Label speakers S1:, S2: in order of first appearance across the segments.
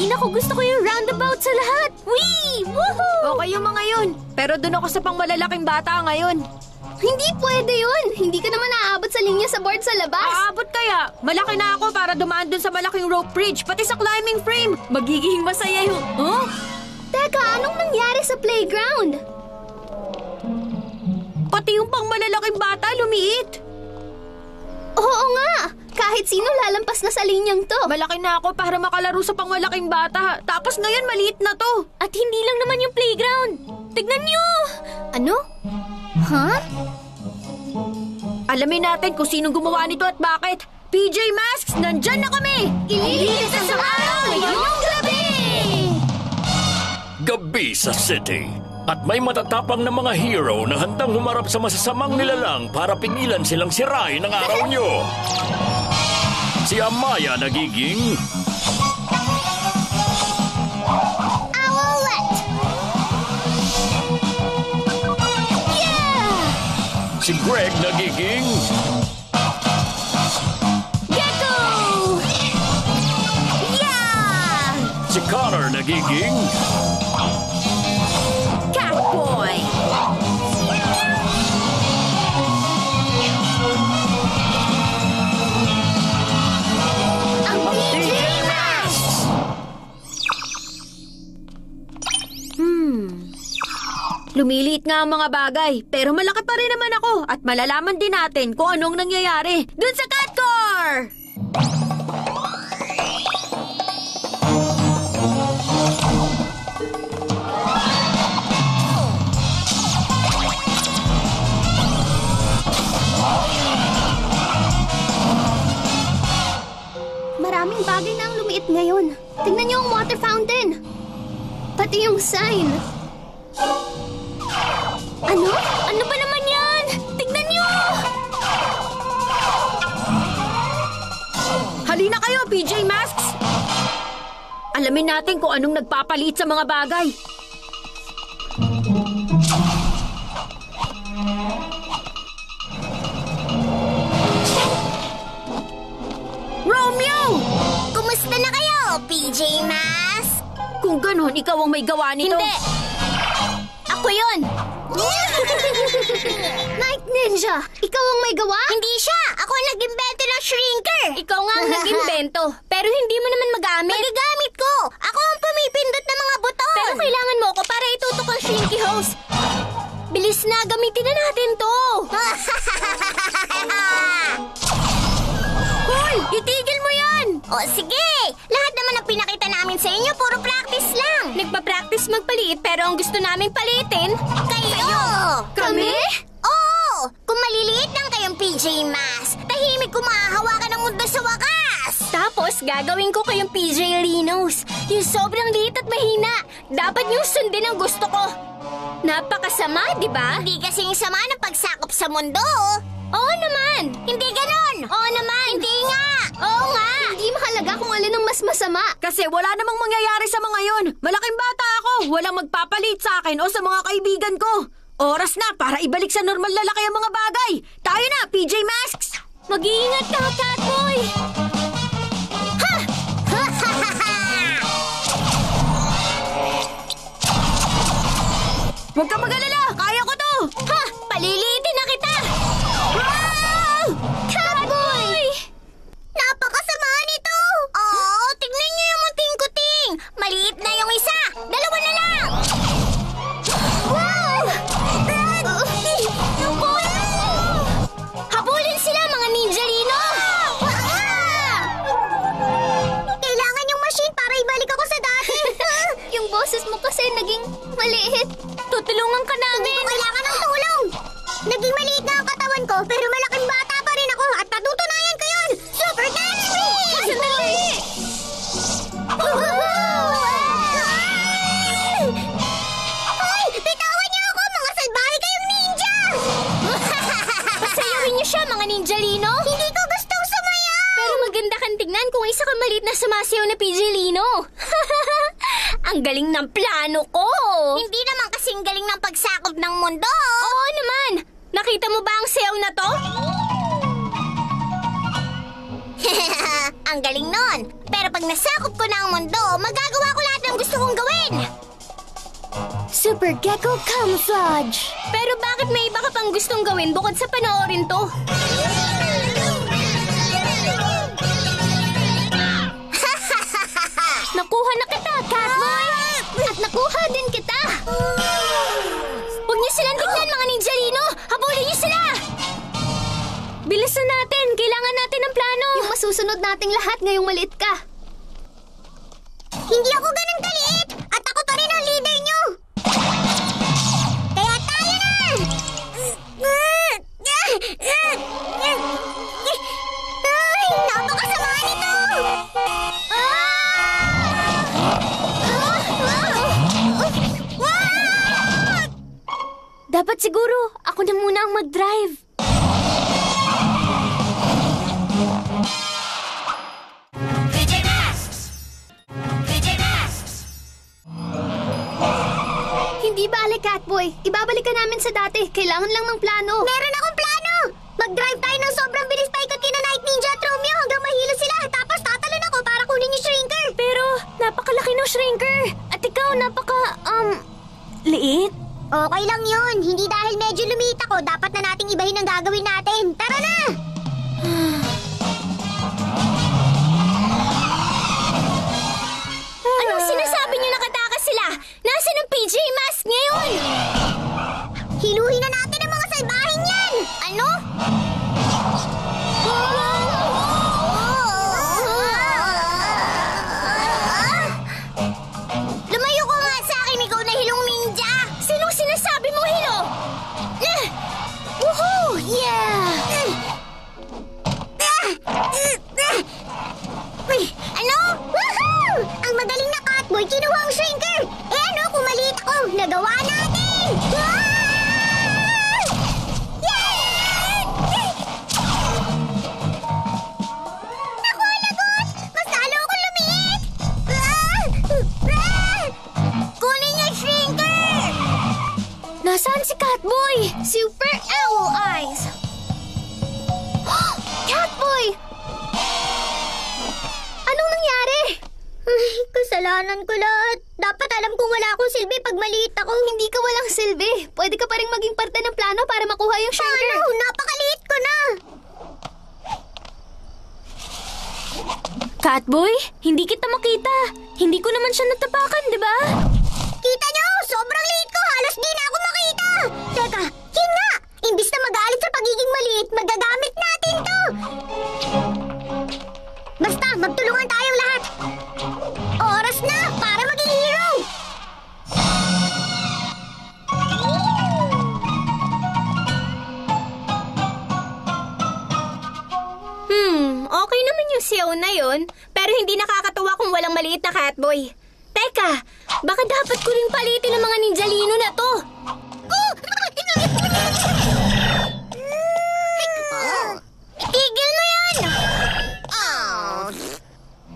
S1: Naku, gusto ko yung roundabout sa lahat. Whee! Woohoo!
S2: Okay yung mga yun. Pero doon ako sa pangmalalaking bata ngayon.
S1: Hindi pwede yun. Hindi ka naman naaabot sa linya sa board sa labas.
S2: Aabot kaya? Malaki na ako para dumaan dun sa malaking rope bridge, pati sa climbing frame. Magiging masaya yun. Huh?
S1: Teka, anong nangyari sa playground?
S2: Pati yung pangmalalaking bata lumiit.
S1: Oo nga. Kahit sino lalampas na sa linyang to.
S2: Malaki na ako para makalaro sa pangmalaking bata. Tapos ngayon maliit na to.
S1: At hindi lang naman yung playground. Tignan nyo! Ano? Huh?
S2: Alamin natin kung sinong gumawa nito at bakit. PJ Masks, nandyan na kami!
S1: Ililigtas na sa araw ngayong gabi!
S3: Gabi sa city. At may matatapang na mga hero na handang humarap sa masasamang nilalang para pigilan silang sirain ang araw nyo. Si Amaya nagiging...
S1: Owlette! Yeah!
S3: Si Greg nagiging...
S1: Gecko! Yeah!
S3: Si Connor nagiging...
S2: Catboy!
S1: Ang PJ Masks!
S2: Lumiliit nga ang mga bagay, pero malaki pa rin naman ako at malalaman din natin kung anong nangyayari dun sa Catcore!
S1: Maraming bagay na ang lumiit ngayon. Tingnan niyo ang water fountain. Pati yung sign. Ano? Ano ba naman yan? Tingnan niyo!
S2: Halina kayo, PJ Masks! Alamin natin kung anong nagpapalit sa mga bagay. Romeo!
S1: Kumusta na kayo, PJ Masks?
S2: Kung ganon, ikaw ang may gawa nito.
S1: Hindi! Ako yun! Night Ninja! Ikaw ang may gawa? Hindi siya! Ako ang nag-imbento ng shrinker! Ikaw nga ang nag-imbento, pero hindi mo naman magamit. Magagamit ko! Ako ang pumipindot ng mga buton! Pero kailangan mo ako para itutok ang shrinky hose. Bilis na, gamitin na natin to!
S2: Hoy! Itigil mo yan!
S1: O sige! Lahat naman ang pinakita namin sa inyo, puro practice lang! Nagpa-practice magpaliit, pero ang gusto naming palitin, kayo! Kami? Oo! Kung maliliit lang kayong PJ Masks, tahimik ko mahahawakan ang mundo sa wakas! Tapos, gagawin ko kayong PJ Linos. Yung sobrang liit at mahina. Dapat yung sundin ang gusto ko. Napakasama, di ba? Hindi kasing sama ng pagsakop sa mundo. Oo naman! Hindi ganon! Oo naman! Hindi nga! Oo nga! Hindi mahalaga kung alin ang mas masama.
S2: Kasi wala namang mangyayari sa mga yon. Malaking bata ako. Walang magpapalit sa akin o sa mga kaibigan ko. Oras na para ibalik sa normal na laki ang mga bagay. Tayo na, PJ Masks!
S1: Mag-iingat ka, Catboy! Ha!
S2: Huwag kang mag-alala! Kaya ko to!
S1: Ha! Paliliitin na kita! Wow! Catboy! Napakasama nito! Oo, tignan niyo yung munting kuting! Maliit na yung isa! Dalawa na lang! Wow! Habulin sila, mga ninjalino! Kailangan yung machine para ibalik ako sa dati! Yung boses mo kasi naging maliit. Tutulungan ka namin! Hindi ko kailangan ng tulong! Naging maliit na ang katawan ko, pero malaking bata pa rin ako at natutunayan ko yun! Super Catboy! Sandali! Hoy! Bitawan niyo ako! Mga salbahe kayong ninja! Pasayawin niyo siya, mga ninjalino! Hindi ko gustong sumaya! Pero maganda kang tignan kung isa kang maliit na sumasayaw na PJ Lino. Ang galing ng plano ko! Hindi naman kasing galing ng pagsakop ng mundo! Oo naman! Nakita mo ba ang sayaw na to? Ang galing nun. Pero pag nasakop ko na ang mundo, magagawa ko lahat ng gusto kong gawin. Super Gecko Camouflage. Pero bakit may iba ka pang gustong gawin bukod sa panoorin to? Nakuha na kita, Catboy! At nakuha din kita! Huwag niyo silang tignan, mga ninjalino! Habulin niyo sila! Bilisan natin! Kailangan natin ng plano! Yung masusunod nating lahat ngayong maliit ka. Hindi ako ganun kaliit! At ako pa rin ang leader niyo! Kaya tayo na! Ay, napakasama nito! Dapat siguro ako na muna ang mag-drive. PJ Masks! PJ Masks! Hindi bale, Catboy. Ibabalik ka namin sa dati. Kailangan lang ng plano. Meron akong plano! Mag-drive tayo ng sobrang bilis paikot kina Night Ninja at Romeo hanggang mahilo sila. Tapos tatalon ako para kunin yung Shrinker. Pero napakalaki ng Shrinker. At ikaw liit? Okay lang yun. Hindi dahil medyo lumiit ako, dapat na nating ibahin ang gagawin natin. Tara na! Anong sinasabi niyo nakatakas sila? Nasaan ang PJ Mask ngayon? Hiluhin na natin ang mga salbahing yan! Ano? Lumayo ko nga sa akin, ikaw na hilong ninja! Sinong sinasabi mo, Hilo? Woohoo! Yeah! Ano? Woohoo! Ang magaling na Catboy, kinuha ang Shrinker! Eh ano, kung maliit ako, nagawa natin! Naku, lagot! Mas lalo akong lumiit! Kunin niyo yung Shrinker! Nasaan si Catboy? Super Owl Eyes! Catboy! Anong nangyari? Ay, kasalanan ko lahat. Dapat alam kong wala akong silbi pag maliit ako. Hindi ka walang silbi. Pwede ka pa rin maging parte ng plano para makuha yung Shrinker. Paano? Napakaliit ko na. Catboy, hindi kita makita. Hindi ko naman siya natapakan, di ba? Kita niyo, sobrang liit ko. Halos di na ako makita. Teka, yun nga. Imbis na magalit sa pagiging maliit, magagamit natin to. Basta, magtulungan tayong lahat. Oras na para maging hero. Okay naman yung siyaw na yun. Pero hindi nakakatuwa kung walang maliit na Catboy. Teka, baka dapat ko rin palitin ang mga ninjalino na to. Itigil mo yan!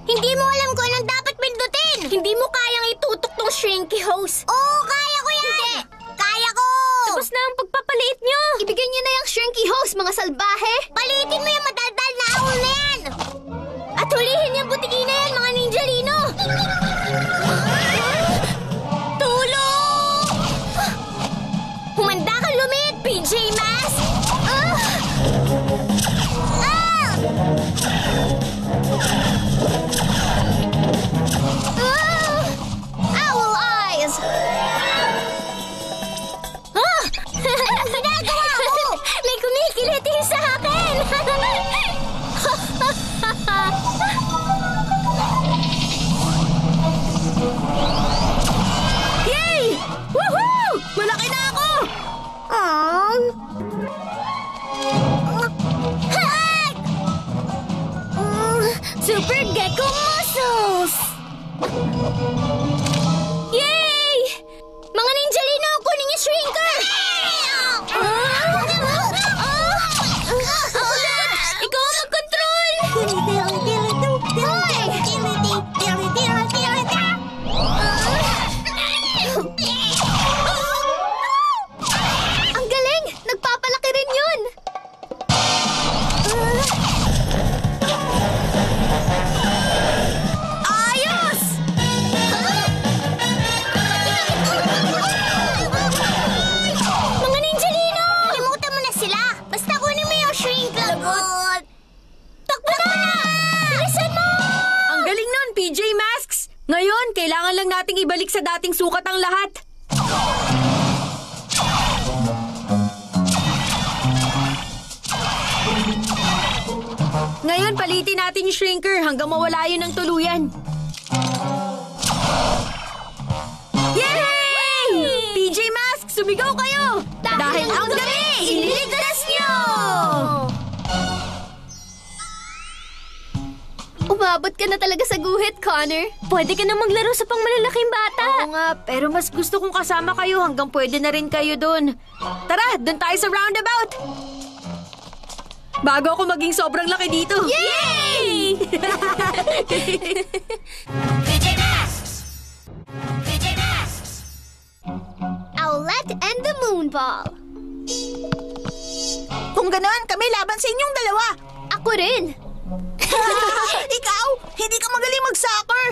S1: Hindi mo alam kung anong dapat pindutin! Hindi mo kayang itutok tong Shrinky Hose. Oo, kaya ko yan! Hindi! Kaya ko! Tapos na ang pagpapaliit nyo! Ibigay nyo na yung Shrinky Hose, mga salbahe! Palitin mo yung madaldal na ahol na yan! At hulihin yung butiki na yan, mga ninjalino! Tulong! Humanda ka lumit, PJ Masks! Owl Eyes! Anong ginagawa mo? May kumikiliti sa akin!
S2: Yay! Woohoo! Malaki na ako!
S1: Super Gecko Muscles! Yay! Mga ninjalino, kunin yung Shrinker! Ikaw ang mag-control! Hoy! Ang galing! Nagpapalaki rin yun!
S2: lang nating ibalik sa dating sukat ang lahat. Ngayon, palitin natin yung shrinker hanggang mawala yun ng tuluyan. Yay! PJ Masks, sumigaw kayo! Dahil ang gabi, ililigtas niyo!
S1: Umabot ka na talaga sa guhit, Connor. Pwede ka na maglaro sa pangmalalaking bata.
S2: Oo nga, pero mas gusto kong kasama kayo hanggang pwede na rin kayo doon. Tara, doon tayo sa roundabout! Bago ako maging sobrang laki dito.
S1: Yay!
S4: PJ Masks! PJ Masks!
S1: Owlette and the Moonball.
S5: Kung ganoon, kami laban sa inyong dalawa.
S1: Ako rin.
S5: Ikaw, hindi ka magaling mag-soccer.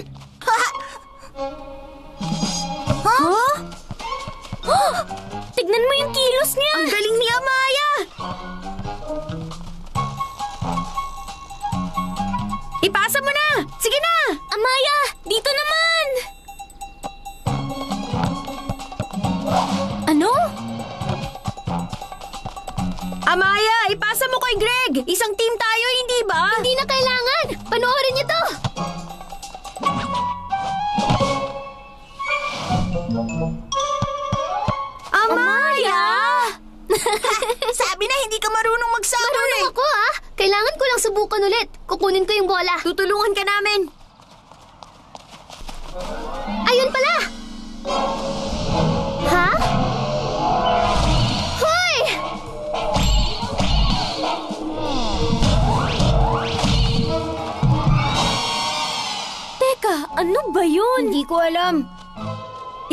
S1: Huh? Tignan mo yung kilos niya.
S2: Ang galing ni Amaya! Ipasa mo na! Sige na!
S1: Amaya, dito naman! Ano?
S2: Amaya, ipasa mo kay Greg! Isang team tayo, hindi ba?
S1: Hindi na kailangan. Panoorin niyo to.
S2: Amaya!
S5: Sabi na hindi ka marunong mag-soccer
S1: Marunong ako ah. Kailangan ko lang subukan ulit. Kukunin ko yung bola.
S2: Tutulungan ka namin.
S1: Ayun pala. Ha? Hoy! Teka, ano ba yun?
S2: Hindi ko alam.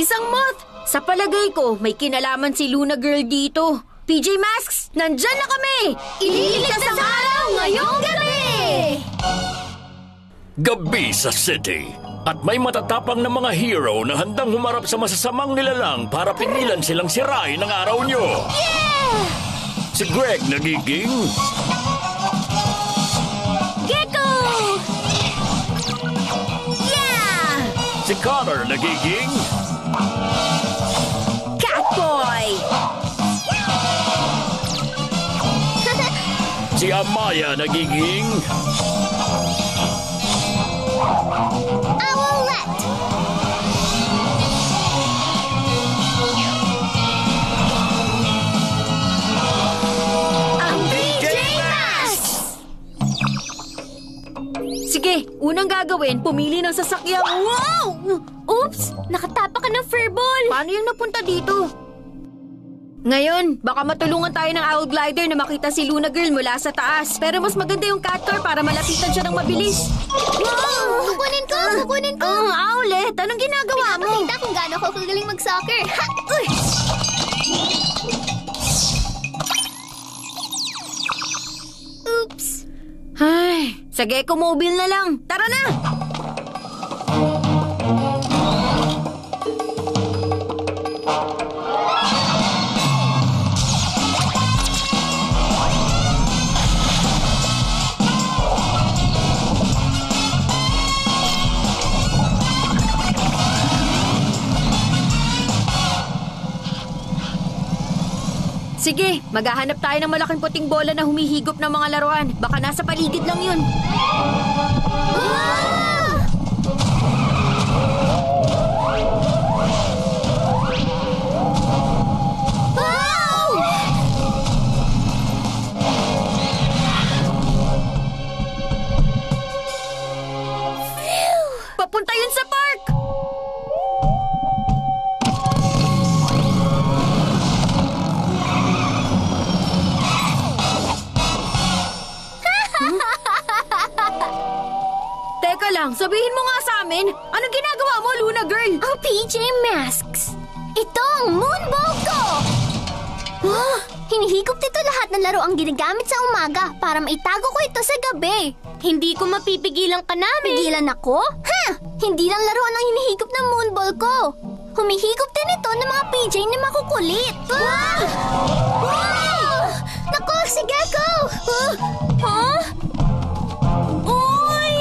S2: Isang moth! Sa palagay ko, may kinalaman si Luna Girl dito. PJ Masks, nandyan na kami!
S1: Ililigtas ang araw ngayong gabi!
S3: Gabi sa city. At may matatapang na mga hero na handang humarap sa masasamang nilalang para pingilan silang sirain ng araw nyo.
S1: Yeah!
S3: Si Greg nagiging
S1: Gecko!
S2: Yeah!
S3: si Connor nagiging
S2: Catboy!
S3: si Amaya nagiging
S1: Owlette!
S2: Ang PJ Masks! Sige, unang gagawin, pumili ng sasakyan. Wow!
S1: Oops! Nakatapa ka ng furball!
S2: Paano yung napunta dito? Ngayon, baka matulungan tayo ng Owl Glider na makita si Luna Girl mula sa taas. Pero mas maganda yung cat car para malapitan siya ng mabilis.
S1: Wow! Kukunin ko! Kukunin ko!
S2: Owlet, anong ginagawa mo?
S1: Pinapakita kung gaano ako kagaling mag-soccer. Ha! Uy! Oops!
S2: Ay, sa Gecko Mobile na lang. Tara na! Sige, maghahanap tayo ng malaking puting bola na humihigop ng mga laruan. Baka nasa paligid lang yun.
S1: Ah! Wow!
S2: Papunta yun sa park! Teka lang, sabihin mo nga sa amin, anong ginagawa mo, Luna Girl?
S1: Ang PJ Masks! Ito ang Moonball ko! Hinihigop nito lahat ng laro ang ginagamit sa umaga para maitago ko ito sa gabi. Hindi ko mapipigilan ka namin. Pigilan ako? Ha! Hindi lang laruan ang hinihigop ng Moonball ko. Humihigop din ito ng mga PJ na makukulit. Wow! Naku, si Gecko! Huh? Uy!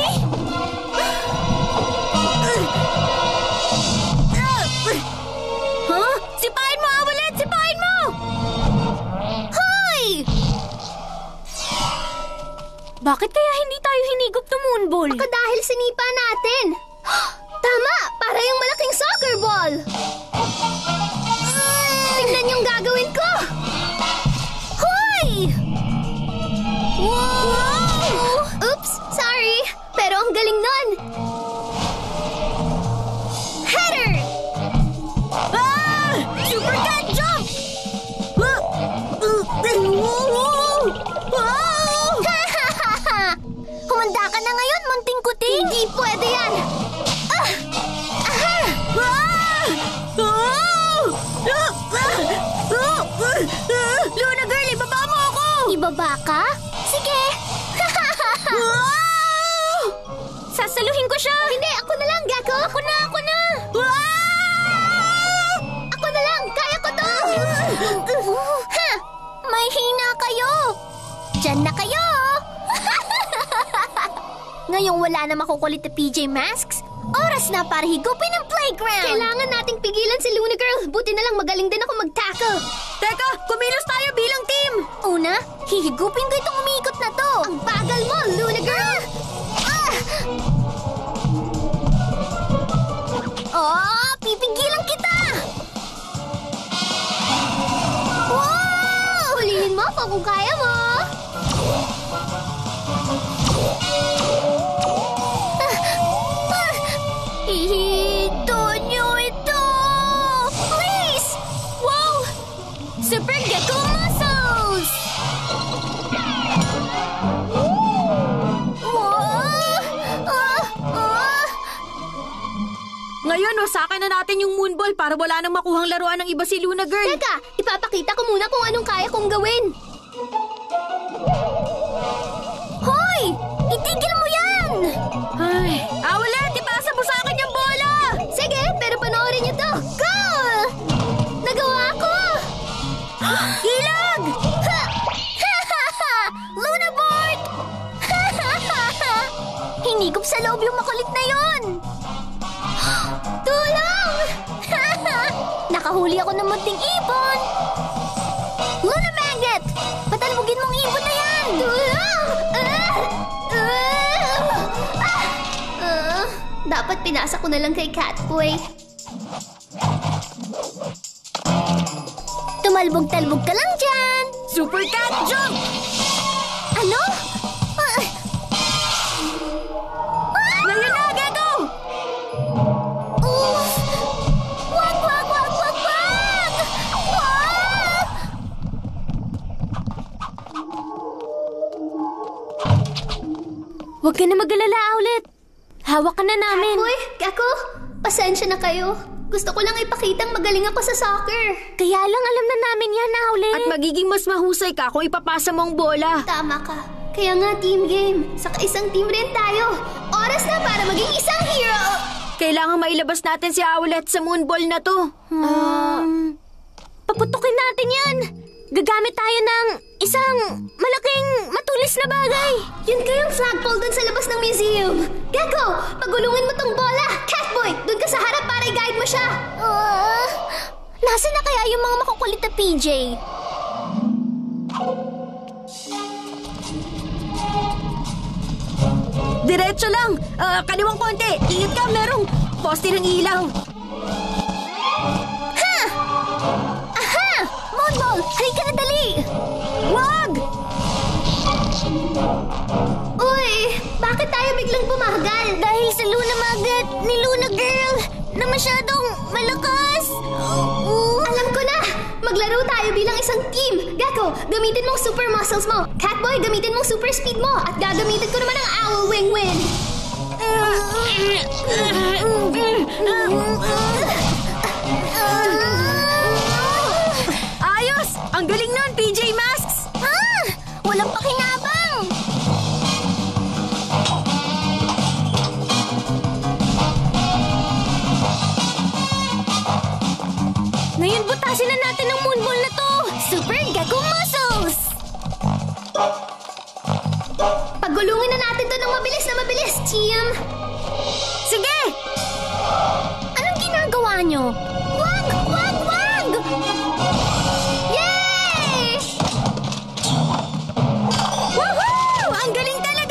S1: Bakit kaya hindi tayo hinigop ng moonball?
S5: Baka dahil sinipa natin. Tama! Para yung malaking soccer ball! Tingnan yung gagawin ko! Hoy! Wow! Oops! Sorry! Pero ang galing nun! Header!
S2: Ah! Super cat jump!
S5: Humanda ka na ngayon, munting kuting! Hindi pwede yan!
S2: Luna girl, ibaba mo ako!
S5: Ibaba ka? Sige!
S1: Sasaluhin ko siya!
S5: Hindi, ako na lang, Gecko! Ako na! Ako na lang! Kaya ko to! Ha! May hina kayo! Diyan na kayo! Ngayong wala na makukulit na PJ Masks, oras na para higupin ang playground! Kailangan nating pigilan si Luna Girl. Buti na lang magaling din ako mag-tackle.
S2: Teka, kumilos tayo bilang team!
S5: Una, hihigupin ko itong umiikot na to. Ang bagal mo, Luna Girl! Oh, pipigilan kita! Wow! Hulihin mo ako kung kaya mo. Ihito niyo ito! Please!
S1: Wow! Super Gecko muscles!
S2: Ngayon, wasakin na natin yung moonball para wala nang makuhang laruan ng iba si Luna girl.
S5: Teka, ipapakita ko muna kung anong kaya kong gawin. Hoy! Itigil mo yan!
S2: Ay, Owlet, ipasa mo sa akin yung bola!
S5: Sige, pero panoorin niyo to. Goal! Nagawa ko!
S2: Ilag!
S5: Luna board! Hinigop sa loob yung makulit na yon. Tulong! Nakahuli ako ng munting ibon. Luna magnet! Patalbugin mong ibon na yan! Tulong! Dapat pinasa ko na lang kay Catboy. Tumalbog-talbog ka lang dyan!
S2: Super cat jump!
S5: Ano?
S2: Ngayon na, Gecko!
S5: Oof! Wag! Wag!
S1: Huwag ka na mag-alala, Owlet. Hawak ka na namin.
S5: Uy, Gecko, pasensya na kayo. Gusto ko lang ipakitang magaling ako sa soccer.
S1: Kaya lang alam na namin yan, Owlet.
S2: At magiging mas mahusay ka kung ipapasa mo ang bola.
S5: Tama ka. Kaya nga team game. Saka isang team rin tayo. Oras na para maging isang hero.
S2: Kailangan mailabas natin si Owlet sa moonball na to.
S1: Paputukin natin yan. Gagamit tayo ng isang malaking matulis na bagay.
S5: Yun kayang flagpole dun sa labas ng museum. Gecko, pagulungin mo tong bola. Catboy, dun ka sa harap para i-guide mo siya.
S1: Nasaan na kaya yung mga makukulit na PJ?
S2: Diretso lang. Kaliwang konti. Ingat ka, merong poste ng ilaw.
S5: Aha! Moonball, halika na dali.
S2: Wag!
S5: Uy, bakit tayo biglang bumagal?
S1: Dahil sa Luna Magnet ni Luna Girl na masyadong malakas.
S5: Alam ko na! Maglaro tayo bilang isang team. Gecko, gamitin mong super muscles mo. Catboy, gamitin mong super speed mo. At gagamitin ko naman ang owl wing win.
S2: Ayos! Ang galing nun, PJ Masks!
S5: Walang pakinabang!
S1: Ngayon butasin na natin ang moonball na to.
S5: Super Gecko muscles! Pagulungin na natin to ng mabilis, team!
S2: Sige!
S1: Anong ginagawa nyo?
S5: Wag! Wag! Wag! Yay!
S2: Woohoo! Ang galing talaga!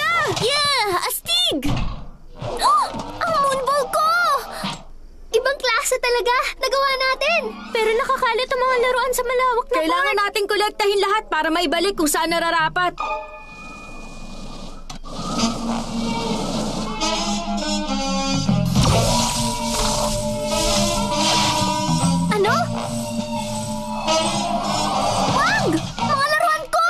S5: Asa talaga? Nagawa natin!
S1: Pero nakakalat ang mga laruan sa malawak na
S2: Kailangan nating kolektahin lahat para maibalik kung saan nararapat.
S5: Ano? Wag! Mga laruan ko!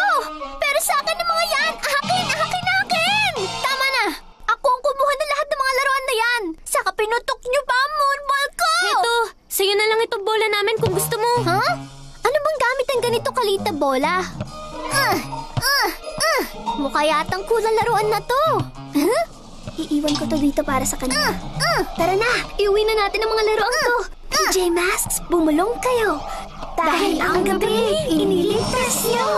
S5: Pero sa akin yung mga yan! Akin! Akin! Akin! Tama na! Ako ang kumuha ng lahat ng mga laruan na yan! Saka pinutok niyo pa ang moonball ko!
S1: Eto, sa'yo na lang itong bola namin kung gusto mo.
S5: Ha? Ano bang gamit ng ganito kalita bola? Mukha yatang kulang laruan na to. Huh? Iiwan ko to dito para sa kanya. Tara na, iuwi na natin ang mga laruan ko. PJ Masks, bumulong kayo. Dahil ang gabi, iniligtas niyo.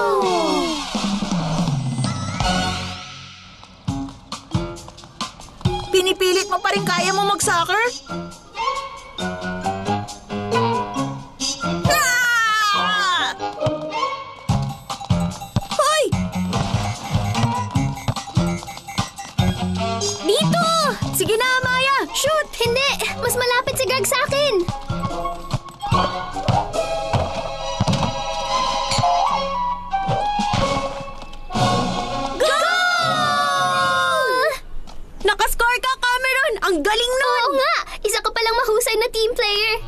S2: Pinipilit mo pa rin kaya mo mag-soccer? Ah! Hoy!
S5: Dito!
S2: Sige na, Amaya!
S5: Shoot! Hindi! Mas malapit si Greg sa akin! Goal!
S2: Nakascore ka, Cameron! Ang galing nun!
S5: Oo nga! Isa ka palang mahusay na team player.